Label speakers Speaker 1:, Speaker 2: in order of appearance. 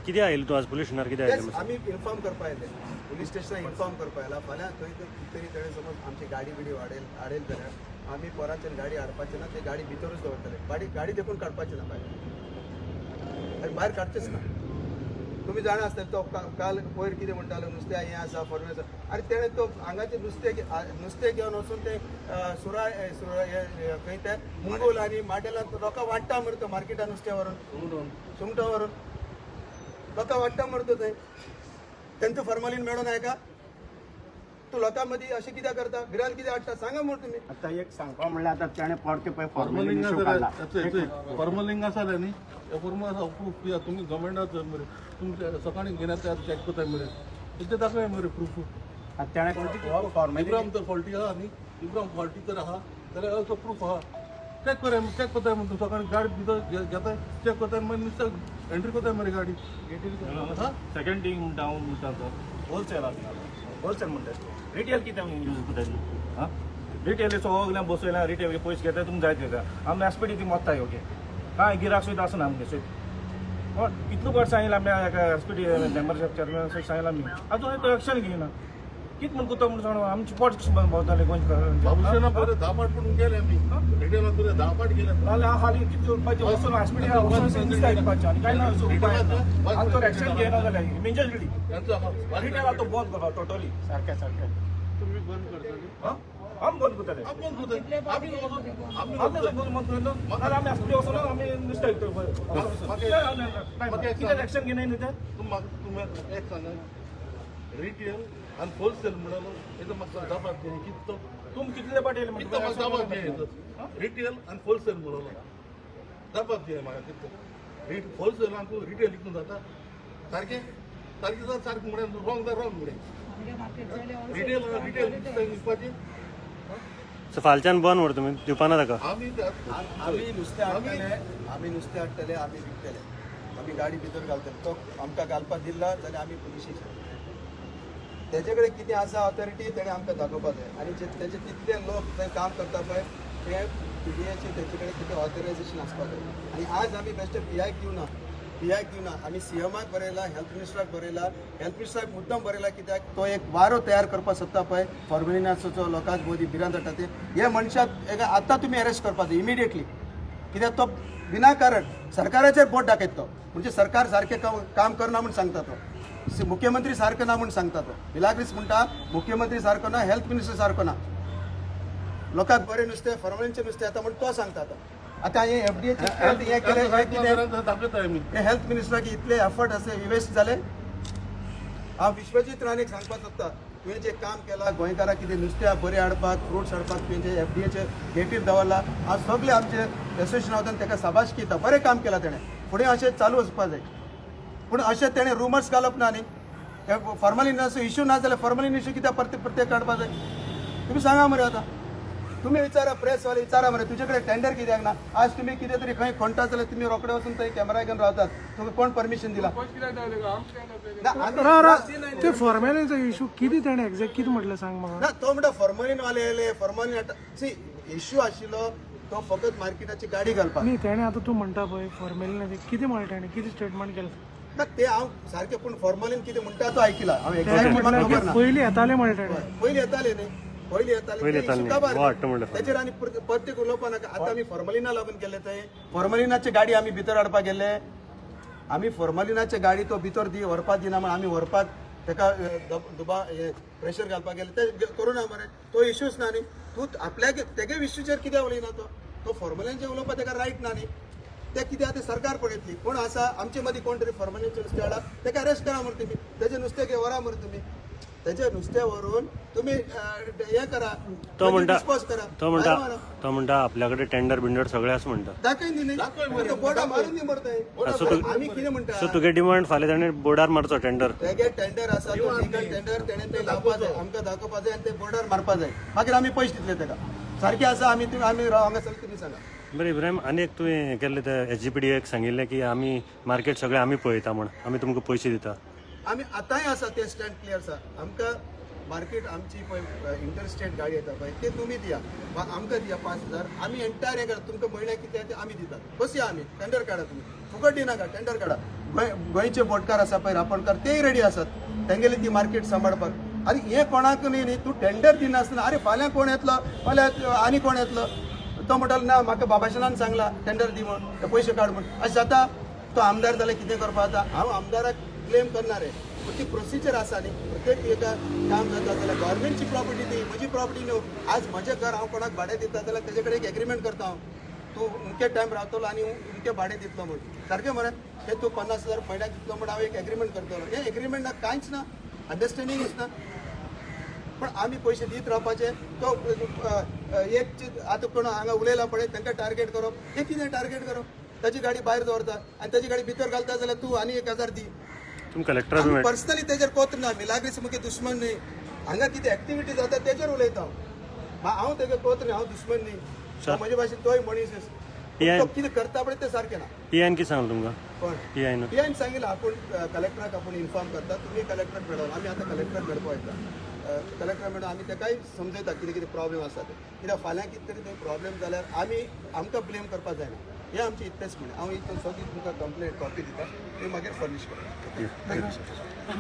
Speaker 1: किती आयिल्लो तूं आज पुलीस स्टेशनार किती आयिल्लो
Speaker 2: आम्ही इन्फॉर्म करपा येयले पुलीस स्टेशनार इन्फॉर्म करपा येयला फाल्यां थंय तरी तेणें समज आमची गाडी बिडी हाडेल जाल्यार आमी पोरांच्यान गाडी हाडपाचें ना ते गाडी भितरूच दवरतले गाडी देखून काडपाचें ना भायर काडचेच ना तुम्ही जाणा आसतले तो काल पयर कितें म्हणटालो नुस्तें हें आसा फॉर्मेट आसा आनी तेणें तो हांगाचें नुस्तें घेवन वचून ते खंय ते मुंगोल आनी माटेलांत लोकां वाडटा मरे तो मार्केटान नुस्तें व्हरून सुंगटां व्हरून लोकां वाडटा मरे तो थंय तेंचो फॉर्मलीन मेळून आहे का तूं लोकां मदीं अशें कित्याक करता भिरांत कित्याक हाडटा सांगा मरे तुमी
Speaker 3: आता एक सांगपा म्हणल्यार आतां तेणें परते पळय
Speaker 4: फॉर्मलिंग
Speaker 3: फॉर्मलिंग
Speaker 4: फॉर्मलिंग आसा न्ही फॉर्मल प्रूफ किया तुमी गव्हर्मेंटात मरे तुमचे सकाळी घेण्यात चॅक करताय मरे ते दाखवाय मरे प्रूफ
Speaker 3: तेणें फॉर्मलिंग
Speaker 4: इब्राम तर फॉल्टी आहा न्ही इब्राम फॉल्टी तर आहा जाल्यार असो प्रूफ आहा चॅक कराय चॅक करताय म्हणून तूं सकाळी गाडी भितर घेताय चॅक करताय मागीर नुस्तें एंट्री करताय मरे गाडी
Speaker 5: सेकंड थिंग डावन म्हणटा तो होलसेल म्हणटा रिटेल कितें यूज करता रिटेल सगळ्यांक बसयल्या रिटेल पयशे घेता तुमकां जाय घेता आमी एसपीडी ती मोत्ताय ओके कांय गिराक सुद्दां आसना आमगे सो कितलो वर्स सांगितलें आमी एसपीडी मेंबरशीप चेअरमॅन सांगितलें आमी आजून तो एक्शन घेयना कितें म्हण कोता म्हण सांग आमची पोट भोंवताले
Speaker 4: बाबुशेना बरें 10 पाट पूण गेले आमी रिटेलांत बरें 10 पाट गेले
Speaker 5: नाल्यार हालीं कितें करपाचें वचून एसपीडी दिवपाचें आनी कांय ना आनी तो एक्शन घेयना जाल्यार इमिजिएटली रिटेल आतां बंद करपा टोटली
Speaker 3: सारकें
Speaker 4: तुम्ही बंद करताले
Speaker 5: आमी बंद करतले
Speaker 4: आमी बंद करताय आमी
Speaker 5: आमी एसपीडी वचून आमी नुस्तें कितें एक्शन घेयनाय न्ही ते
Speaker 4: तुम्ही एक सांगा रिटेल आणि होलसेल म्हणालो याचं म्हाका दाबाद घे कितलो
Speaker 5: तुम कितले पाटी येयले
Speaker 4: कितलो म्हाका दाबाद घे रिटेल आणि होलसेल म्हणालो दाबाद घे म्हाका कितलो होलसेलांक रिटेल विकून जाता सारकें सारकें जाता सारकें म्हळ्यार रॉंग जाता रॉंग म्हळ्यार रिटेल विकपाचें
Speaker 1: सो फालच्यान बंद व्हर तुमी दिवपाना ताका
Speaker 4: आमी
Speaker 2: आमी नुस्तें हाडटले आमी विकतले आमी गाडी भितर घालतले तो आमकां घालपाक दिला जाल्यार आमी पुलिशेचे तेजे कडेन कितें आसा ऑथॉरिटी तेणें आमकां दाखोवपाक जाय आनी तेजे कितले लोक थंय काम करता पळय ते पीडीएचे तेजे कडेन कितें ऑथरायजेशन आसपाक जाय आनी आज आमी बेश्टे पीआय घेवना आमी सीएमाक बरयला हेल्थ मिनिस्टराक बरयला हेल्थ मिनिस्टराक मुद्दम बरयला कित्याक तो एक वारो तयार करपाक सोदता पळय फॉर्मेलिनाचो लोकांक मदीं भिरांत हाडटा ते हे मनशाक आतां तुमी अरेस्ट करपाक जाय इमिडिएटली कित्याक तो विनाकारण सरकाराचेर बोट दाखयता तो म्हणजे सरकार सारकें काम करना म्हूण सांगता तो मुख्यमंत्री सारको ना म्हूण सांगता तो विलाग्रीस म्हणटा मुख्यमंत्री सारको ना हेल्थ मिनिस्टर सारको ना लोकांक बरें नुस्तें फॉर्मलिनचें नुस्तें येता म्हूण तो सांगता तो आतां हे एफडीएचे हे केलें
Speaker 4: दाखयताय आमी
Speaker 2: हे हेल्थ मिनिस्टराक इतले एफर्ट असे वेस्ट जाले हांव विश्वजीत राणेक सांगपाक सोदता तुवें जें काम केलां गोंयकाराक कितें नुस्तें बरें हाडपाक फ्रुट्स हाडपाक तुवें जे एफडीएचे गेटीर दवरला हांव सगळे आमचे एसोसिएशना वतीन ताका शाबासकी दिता बरें काम केलां तेणें फुडें अशें चालू वचपाक जाय पूण अशें तेणें रुमर्स घालप ना न्ही फॉर्मलिनाचो इश्यू ना जाल्यार फॉर्मलिन इश्यू कित्याक प्रत्येक काडपाक जाय तुमी सांगा मरे आतां तुम्ही विचारा प्रेसवाले विचारा मरे तुजे कडेन टेंडर कित्याक ना आज तुम्ही कितें तरी खंय खणटा जाल्यार तुम्ही रोकडे वचून थंय कॅमेरा घेवन रावतात तुमकां कोण परमिशन दिला
Speaker 6: ते फॉर्मॅलिनचो इशू कितें ताणें एक्झॅक्ट कितें म्हटलें सांग म्हाका
Speaker 2: ना तो म्हणटा फॉर्मलिन वाले येयले फॉर्मलिन सी इश्यू आशिल्लो तो फकत मार्केटाची गाडी घालपाक
Speaker 6: न्ही ताणें आतां तूं म्हणटा पळय फॉर्मॅलिनाचें कितें म्हणलें ताणें कितें स्टेटमेंट केलें
Speaker 2: ना ते हांव सारकें पूण फॉर्मलिन कितें म्हणटा तो आयकला हांव एक्झॅक्ट म्हाका खबर ना
Speaker 6: पयलीं येतालें म्हणलें ताणें
Speaker 2: पयलीं येताले न्ही पयलीं येताले
Speaker 1: वाडटा म्हणटा
Speaker 2: तेजेर आनी प्रत्येक उलोवपा नाका आतां आमी फॉर्मलिना लागून गेले थंय फॉर्मलिनाची गाडी आमी भितर हाडपाक गेले आमी फॉर्मलिनाची गाडी तो भितर व्हरपाक दिना म्हण आमी व्हरपाक ताका प्रेशर घालपाक गेले ते करूं ना मरे तो इश्यूच ना न्ही तूं आपल्याक तेगे इश्यूचेर कित्याक उलयना तो फॉर्मलिनचेर उलोवपाक ताका रायट ना न्ही ते कितें आतां सरकार पळयतली कोण आसा आमचे मदीं कोण तरी फॉर्मलिनचें नुस्तें हाडा ताका अरेस्ट करा मरे तुमी तेजें नुस्तें घे व्हरा मरे तुमी तेजें नुस्तें व्हरून तुमी हें करा
Speaker 1: तो म्हणटा
Speaker 2: डिस्पोज करा
Speaker 1: तो म्हणटा आपल्या कडेन टेंडर बिंडर सगळें आसा म्हणटा
Speaker 2: दाखय न्ही बोर्डा मारून दी मरताय आमी कितें म्हणटा
Speaker 1: सो तुगे डिमांड फाल्यां ताणें बोर्डार मारचो टेंडर
Speaker 2: तेगे टेंडर आसा तो लिगल टेंडर तेणें ते लावपा जाय आमकां दाखोवपा जाय आनी ते बोर्डार मारपा जाय मागीर आमी पयशे दितले ताका सारकें आसा आमी हांगासर तुमी सांगा
Speaker 1: बरें इब्राहिम आनी एक तुवें केल्लें ते एसजीपीडीएक सांगिल्लें की आमी मार्केट सगळें आमी पळयता म्हण आमी तुमकां पयशे दिता
Speaker 2: आमी आतांय आसा ते स्टँड क्लियर आसा आमकां मार्केट आमची पळय इंटरस्टेट गाडी येता पळय ते तुमी दिया वा आमकां दिया 5,000 आमी एंटायर हें करता तुमकां म्हयन्याक कितें तें आमी दितात बसया आमी टेंडर काडा तुमी फुकट दिनाका टेंडर काडा गोंयचे बोटकार आसा पळय रापणकार तेय रेडी आसात तेंगेली ती मार्केट सांबाळपाक आनी हे कोणाक न्ही तूं टेंडर दिनासतना अरे फाल्यां कोण येतलो फाल्यां आनी कोण येतलो तो म्हणटालो ना म्हाका बाबाशनान सांगला टेंडर दी म्हण ते पयशे काड म्हण अशें जाता तो आमदार जाल्यार कितें करपा जाता हांव आमदाराक क्लेम करना रे पूण ती प्रोसिजर आसा न्ही प्रत्येक एका काम जाता जाल्यार गव्हर्मेंटची प्रॉपर्टी दी म्हजी प्रॉपर्टी न्हू आज म्हजें घर हांव कोणाक भाडें दिता जाल्यार तेजे कडेन एक एग्रीमेंट करता हांव तूं उमके टायम रावतलो आनी उमके भाडें दितलो म्हण सारकें मरे हे तूं 50,000 म्हयन्याक दितलो म्हण हांव एक एग्रीमेंट करतलो हे एग्रीमेंटाक कांयच ना अंडरस्टँडिंगूच ना पण आमी पयशे दीत रावपाचे तो एक आतां कोण हांगा उलयला पळय तांकां टार्गेट करप हे कितें टार्गेट करप ताची गाडी भायर दवरता आनी ताची गाडी भितर घालता जाल्यार तूं आनी 1,000 दी
Speaker 1: तुम्ही कलेक्टरा बी मेळ
Speaker 2: पर्सनली तेजेर कोत्र ना मिलाग्रीस मुखे दुश्मन न्ही हांगा कितें एक्टिविटी जाता तेजेर उलयता हांव तेगे कोत्र न्ही हांव दुश्मन न्ही म्हजे भाशेन तोय मनीस तो कितें करता पळय तें सारकें ना
Speaker 1: पीआयन कितें सांगलें तुमकां
Speaker 2: पण
Speaker 1: पीआयन
Speaker 2: पीआयन सांगितलं आपूण कलेक्टराक आपूण इन्फॉर्म करता तुमी कलेक्टर मेळोन आमी आतां कलेक्टर मेळपा वयता कलेक्टर मेळोन आमी तेकाय समजयता कितें कितें प्रॉब्लेम आसा ते कित्याक फाल्यां कितें तरी थंय प्रॉब्लेम जाल्यार आमकां ब्लेम करपाक जायना हे आमचें इतलेंच म्हणलें हांव इतलें सगळी तुमकां कंप्लेंट कॉपी दिता ती मागीर फर्निश करता